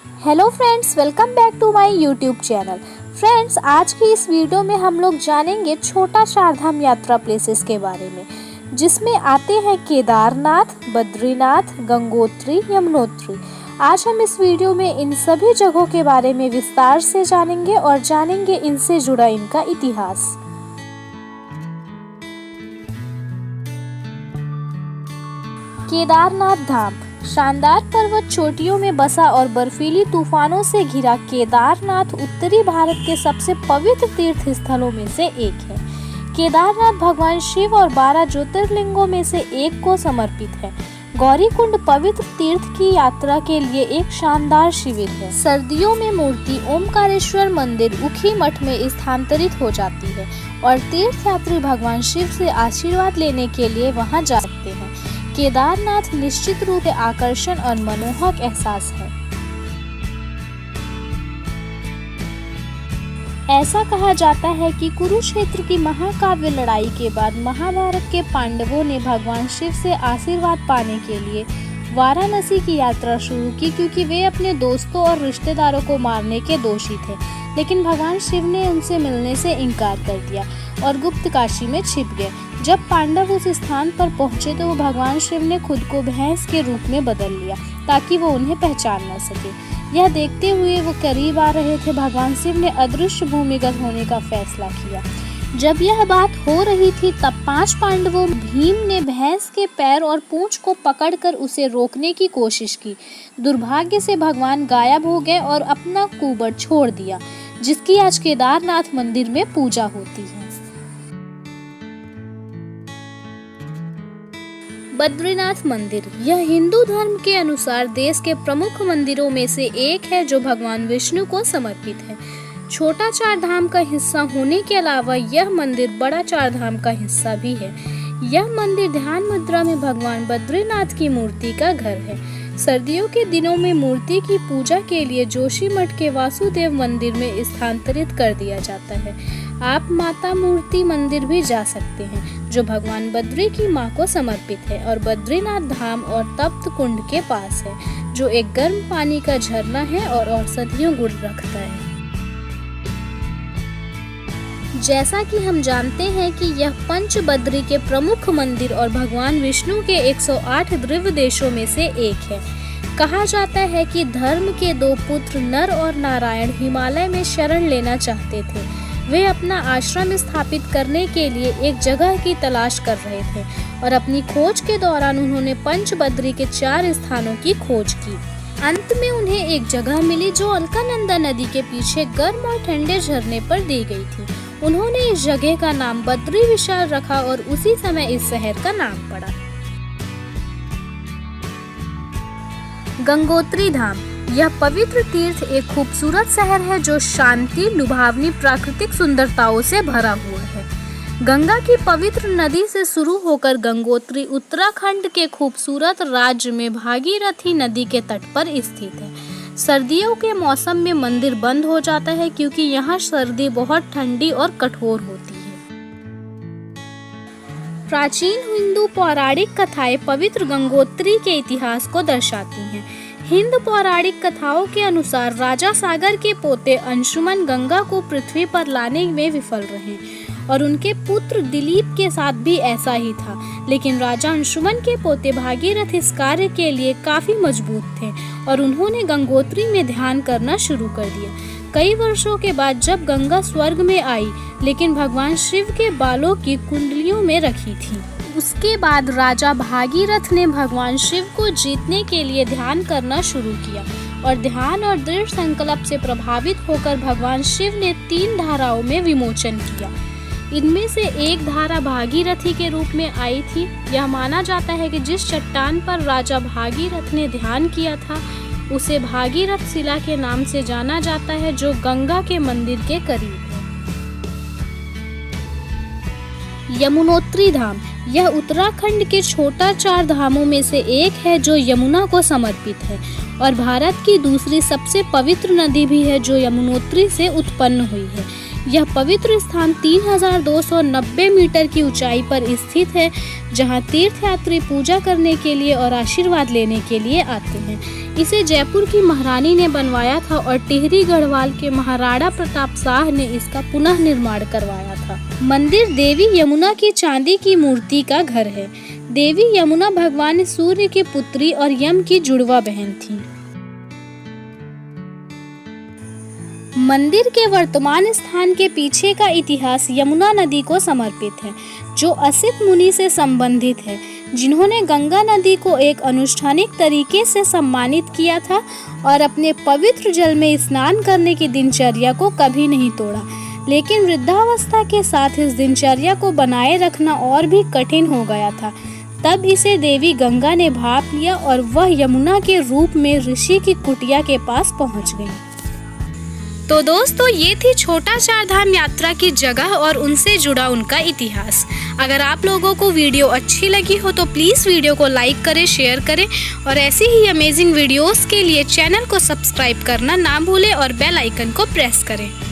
Hello friends, welcome back to my YouTube channel. Friends, आज की इस वीडियो में हम लोग जानेंगे छोटा चारधाम यात्रा प्लेसेस के बारे में, जिसमें आते हैं केदारनाथ, बद्रीनाथ, गंगोत्री, यमुनोत्री। आज हम इस वीडियो में इन सभी जगहों के बारे में विस्तार से जानेंगे और जानेंगे इनसे जुड़ा इनका इतिहास। केदारनाथ धाम शानदार पर्वत चोटियों में बसा और बर्फीली तूफानों से घिरा केदारनाथ उत्तरी भारत के सबसे पवित्र तीर्थ स्थलों में से एक है। केदारनाथ भगवान शिव और 12 ज्योतिर्लिंगों में से एक को समर्पित है। गौरीकुंड पवित्र तीर्थ की यात्रा के लिए एक शानदार शिविर है। सर्दियों में मूर्ति ओमकारेश्वर मंदिर उखी मठ में स्थानांतरित हो जाती है और तीर्थयात्री भगवान शिव से आशीर्वाद लेने के लिए वहां जा सकते हैं। केदारनाथ निश्चित रूप से आकर्षण और मनमोहक एहसास है। ऐसा कहा जाता है कि कुरुक्षेत्र की महाकाव्य लड़ाई के बाद महाभारत के पांडवों ने भगवान शिव से आशीर्वाद पाने के लिए वाराणसी की यात्रा शुरू की, क्योंकि वे अपने दोस्तों और रिश्तेदारों को मारने के दोषी थे। लेकिन भगवान शिव ने उनसे मिलने से इनकार कर दिया और गुप्त काशी में छिप गए। जब पांडव उस स्थान पर पहुंचे तो भगवान शिव ने खुद को भैंस के रूप में बदल लिया ताकि वो उन्हें पहचान न सके। यह देखते हुए वो करीब आ रहे थे, भगवान शिव ने अदृश्य भूमिगत होने का फैसला किया। जब यह बात हो रही थी तब 5 पांडवों भीम ने भैंस के पैर और पूंछ को पकड़कर उसे रोकने की कोशिश की। दुर्भाग्य से भगवान गायब हो गए और अपना कुबड़ छोड़ दिया, जिसकी आज केदारनाथ मंदिर में पूजा होती है। बद्रीनाथ मंदिर यह हिंदू धर्म के अनुसार देश के प्रमुख मंदिरों में से एक है, जो भगवान विष्णु को समर्पित है। छोटा चार धाम का हिस्सा होने के अलावा यह मंदिर बड़ा चार धाम का हिस्सा भी है। यह मंदिर ध्यान मुद्रा में भगवान बद्रीनाथ की मूर्ति का घर है। सर्दियों के दिनों में मूर्ति की पूजा के लिए जोशीमठ के वासुदेव मंदिर में स्थानांतरित कर दिया जाता है। आप माता मूर्ति मंदिर भी जा सकते हैं, जो भगवान बद्री की मां को समर्पित है और बद्रीनाथ धाम और तप्त कुंड के पास है, जो एक गर्म पानी का झरना है और औषधीय गुण रखता है। जैसा कि हम जानते हैं कि यह पंच बद्री के प्रमुख मंदिर और भगवान विष्णु के 108 दिव्य देशों में से एक है। कहा जाता है कि धर्म के 2 पुत्र नर और नारायण हिमालय में शरण लेना चाहते थे। वे अपना आश्रम स्थापित करने के लिए एक जगह की तलाश कर रहे थे और अपनी खोज के दौरान उन्होंने पंच बद्री के 4 स्थानों की खोज की। अंत में उन्हें एक जगह मिली जो अलकानंदा नदी के पीछे गर्म और ठंडे झरने पर दी गई थी। उन्होंने इस जगह का नाम बद्री विशाल रखा और उसी समय इस शहर का नाम पड़ा। गंगोत्री धाम यह पवित्र तीर्थ एक खूबसूरत शहर है, जो शांति, लुभावनी प्राकृतिक सुंदरताओं से भरा हुआ है। गंगा की पवित्र नदी से शुरू होकर गंगोत्री उत्तराखंड के खूबसूरत राज्य में भागीरथी नदी के तट पर स्थित है। सर्दियों के मौसम में मंदिर बंद हो जाता है, क्योंकि यहाँ सर्दी बहुत ठंडी और कठोर होती है। प्राचीन हिंदू पौराणिक कथाएं पवित्र गंगोत्री के इतिहास को दर्शाती हैं। हिंदू पौराणिक कथाओं के अनुसार राजा सागर के पोते अंशुमन गंगा को पृथ्वी पर लाने में विफल रहे और उनके पुत्र दिलीप के साथ भी ऐसा ही था। लेकिन राजा अंशुमन के पोते भागीरथ इस कार्य के लिए काफी मजबूत थे और उन्होंने गंगोत्री में ध्यान करना शुरू कर दिया। कई वर्षों के बाद जब गंगा स्वर्ग में आई, लेकिन भगवान शिव के बालों की कुंडलियों में रखी थी। उसके बाद राजा भागीरथ ने भगवान शिव को जीतने के लिए ध्यान करना शुरू किया और ध्यान और दृढ़ संकल्प से प्रभावित होकर भगवान शिव ने 3 धाराओं में विमोचन किया। इनमें से एक धारा भागीरथी के रूप में आई थी। यह माना जाता है कि जिस चट्टान पर राजा भागीरथ ने ध्यान किया था उसे भागीरथ शिला के नाम से जाना जाता है, जो गंगा के मंदिर के करीब है। यमुनोत्री धाम यह उत्तराखंड के छोटा चार धामों में से एक है, जो यमुना को समर्पित है और भारत की दूसरी सबसे पवित्र नदी भी है, जो यमुनोत्री से उत्पन्न हुई है। यह पवित्र स्थान 3290 मीटर की ऊंचाई पर स्थित है, जहां तीर्थयात्री पूजा करने के लिए और आशीर्वाद लेने के लिए आते हैं। इसे जयपुर की महारानी ने बनवाया था और टिहरी गढ़वाल के महाराणा प्रताप शाह ने इसका पुनः निर्माण करवाया था। मंदिर देवी यमुना की चांदी की मूर्ति का घर है। देवी यमुना भगवान सूर्य की पुत्री और यम की जुड़वा बहन थी। मंदिर के वर्तमान स्थान के पीछे का इतिहास यमुना नदी को समर्पित है, जो असित मुनि से संबंधित है, जिन्होंने गंगा नदी को एक अनुष्ठानिक तरीके से सम्मानित किया था और अपने पवित्र जल में स्नान करने की दिनचर्या को कभी नहीं तोड़ा। लेकिन वृद्धावस्था के साथ इस दिनचर्या को बनाए रखना और भी कठिन हो गया था। तब इसे देवी गंगा ने भाप लिया और वह यमुना के रूप में ऋषि की कुटिया के पास पहुंच गई। तो दोस्तों, ये थी छोटा चार धाम यात्रा की जगह और उनसे जुड़ा उनका इतिहास। अगर आप लोगों को वीडियो अच्छी लगी हो तो प्लीज़ वीडियो को लाइक करें, शेयर करें और ऐसी ही अमेजिंग वीडियोस के लिए चैनल को सब्सक्राइब करना ना भूलें और बेल आइकन को प्रेस करें।